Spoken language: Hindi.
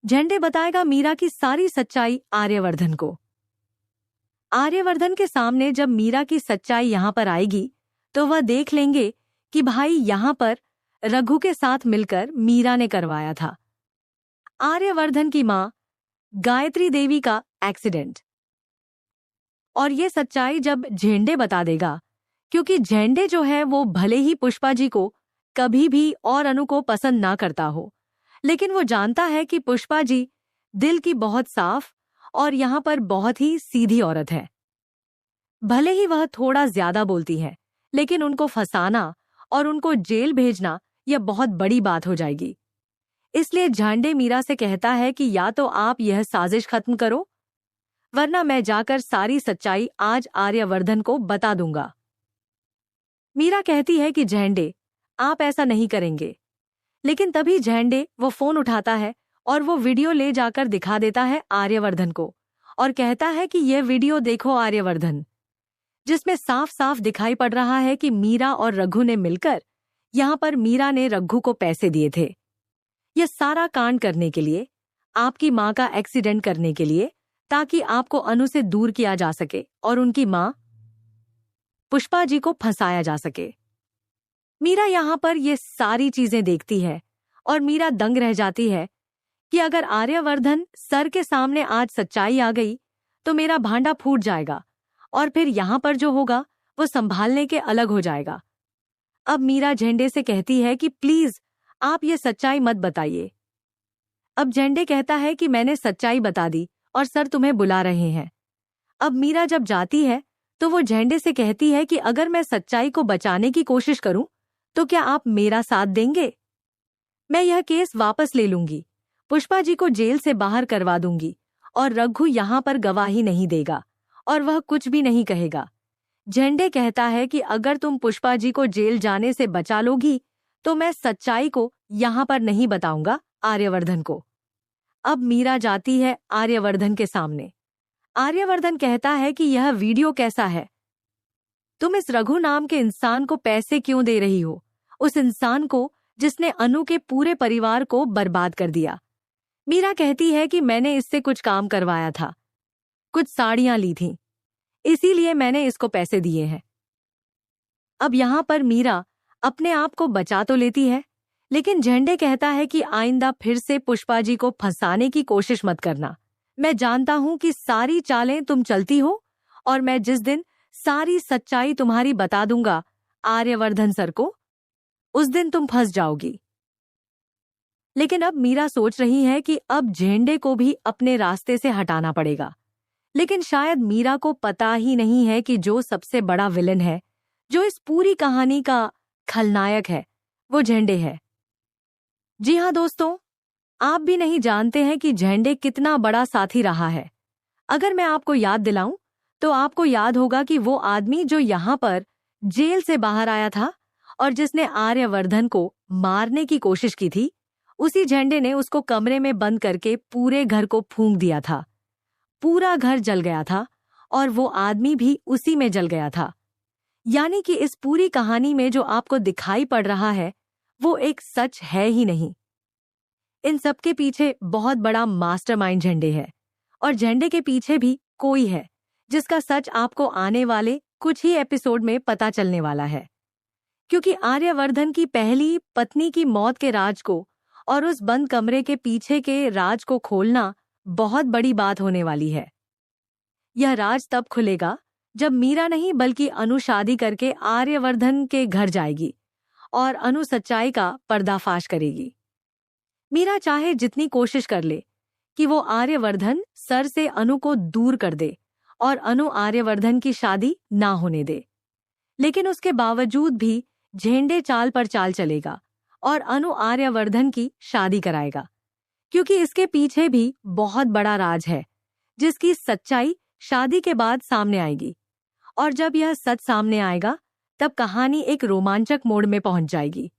झंडे बताएगा मीरा की सारी सच्चाई आर्यवर्धन को। आर्यवर्धन के सामने जब मीरा की सच्चाई यहाँ पर आएगी तो वह देख लेंगे कि भाई यहाँ पर रघु के साथ मिलकर मीरा ने करवाया था। आर्यवर्धन की माँ गायत्री देवी का एक्सीडेंट। और ये सच्चाई जब झेंडे बता देगा, क्योंकि झेंडे जो है वो भले ही पुष्पा जी को कभी भी और अनु को पसंद ना करता हो, लेकिन वो जानता है कि पुष्पा जी दिल की बहुत साफ और यहाँ पर बहुत ही सीधी औरत है। भले ही वह थोड़ा ज्यादा बोलती है, लेकिन उनको फंसाना और उनको जेल भेजना यह बहुत बड़ी बात हो जाएगी। इसलिए झंडे मीरा से कहता है कि या तो आप यह साजिश खत्म करो, वरना मैं जाकर सारी सच्चाई आज आर्यवर्धन को बता दूंगा। मीरा कहती है कि झंडे आप ऐसा नहीं करेंगे, लेकिन तभी झंडे वो फोन उठाता है और वो वीडियो ले जाकर दिखा देता है आर्यवर्धन को और कहता है कि यह वीडियो देखो आर्यवर्धन, जिसमें साफ साफ दिखाई पड़ रहा है कि मीरा और रघु ने मिलकर यहाँ पर मीरा ने रघु को पैसे दिए थे यह सारा कांड करने के लिए, आपकी माँ का एक्सीडेंट करने के लिए, ताकि आपको अनु से दूर किया जा सके और उनकी माँ पुष्पा जी को फंसाया जा सके। मीरा यहाँ पर ये सारी चीजें देखती है और मीरा दंग रह जाती है कि अगर आर्यवर्धन सर के सामने आज सच्चाई आ गई तो मेरा भांडा फूट जाएगा और फिर यहाँ पर जो होगा वो संभालने के अलग हो जाएगा। अब मीरा झंडे से कहती है कि प्लीज आप ये सच्चाई मत बताइए। अब झंडे कहता है कि मैंने सच्चाई बता दी और सर तुम्हें बुला रहे हैं। अब मीरा जब जाती है तो वो झंडे से कहती है कि अगर मैं सच्चाई को बचाने की कोशिश करूं तो क्या आप मेरा साथ देंगे? मैं यह केस वापस ले लूंगी, पुष्पा जी को जेल से बाहर करवा दूंगी और रघु यहाँ पर गवाही नहीं देगा और वह कुछ भी नहीं कहेगा। झंडे कहता है कि अगर तुम पुष्पा जी को जेल जाने से बचा लोगी तो मैं सच्चाई को यहाँ पर नहीं बताऊंगा आर्यवर्धन को। अब मीरा जाती है आर्यवर्धन के सामने। आर्यवर्धन कहता है कि यह वीडियो कैसा है? तुम इस रघु नाम के इंसान को पैसे क्यों दे रही हो? उस इंसान को जिसने अनु के पूरे परिवार को बर्बाद कर दिया। मीरा कहती है कि मैंने इससे कुछ काम करवाया था, कुछ साड़ियां ली थीं, इसीलिए मैंने इसको पैसे दिए हैं। अब यहाँ पर मीरा अपने आप को बचा तो लेती है, लेकिन झंडे कहता है कि आइंदा फिर से पुष्पा जी को फंसाने की कोशिश मत करना। मैं जानता हूं कि सारी चालें तुम चलती हो और मैं जिस दिन सारी सच्चाई तुम्हारी बता दूंगा आर्यवर्धन सर को, उस दिन तुम फंस जाओगी। लेकिन अब मीरा सोच रही है कि अब झंडे को भी अपने रास्ते से हटाना पड़ेगा। लेकिन शायद मीरा को पता ही नहीं है कि जो सबसे बड़ा विलन है, जो इस पूरी कहानी का खलनायक है, वो झंडे है। जी हाँ दोस्तों, आप भी नहीं जानते हैं कि झंडे कितना बड़ा साथी रहा है। अगर मैं आपको याद दिलाऊं तो आपको याद होगा कि वो आदमी जो यहाँ पर जेल से बाहर आया था और जिसने आर्यवर्धन को मारने की कोशिश की थी, उसी झंडे ने उसको कमरे में बंद करके पूरे घर को फूंक दिया था। पूरा घर जल गया था और वो आदमी भी उसी में जल गया था। यानी कि इस पूरी कहानी में जो आपको दिखाई पड़ रहा है वो एक सच है ही नहीं। इन सब के पीछे बहुत बड़ा मास्टरमाइंड झंडे है और झंडे के पीछे भी कोई है जिसका सच आपको आने वाले कुछ ही एपिसोड में पता चलने वाला है। क्योंकि आर्यवर्धन की पहली पत्नी की मौत के राज को और उस बंद कमरे के पीछे के राज को खोलना बहुत बड़ी बात होने वाली है। यह राज तब खुलेगा जब मीरा नहीं बल्कि अनु शादी करके आर्यवर्धन के घर जाएगी और अनु सच्चाई का पर्दाफाश करेगी। मीरा चाहे जितनी कोशिश कर ले कि वो आर्यवर्धन सर से अनु को दूर कर दे और अनु आर्यवर्धन की शादी ना होने दे, लेकिन उसके बावजूद भी झेंडे चाल पर चाल चलेगा और अनु आर्यवर्धन की शादी कराएगा, क्योंकि इसके पीछे भी बहुत बड़ा राज है जिसकी सच्चाई शादी के बाद सामने आएगी। और जब यह सच सामने आएगा तब कहानी एक रोमांचक मोड़ में पहुंच जाएगी।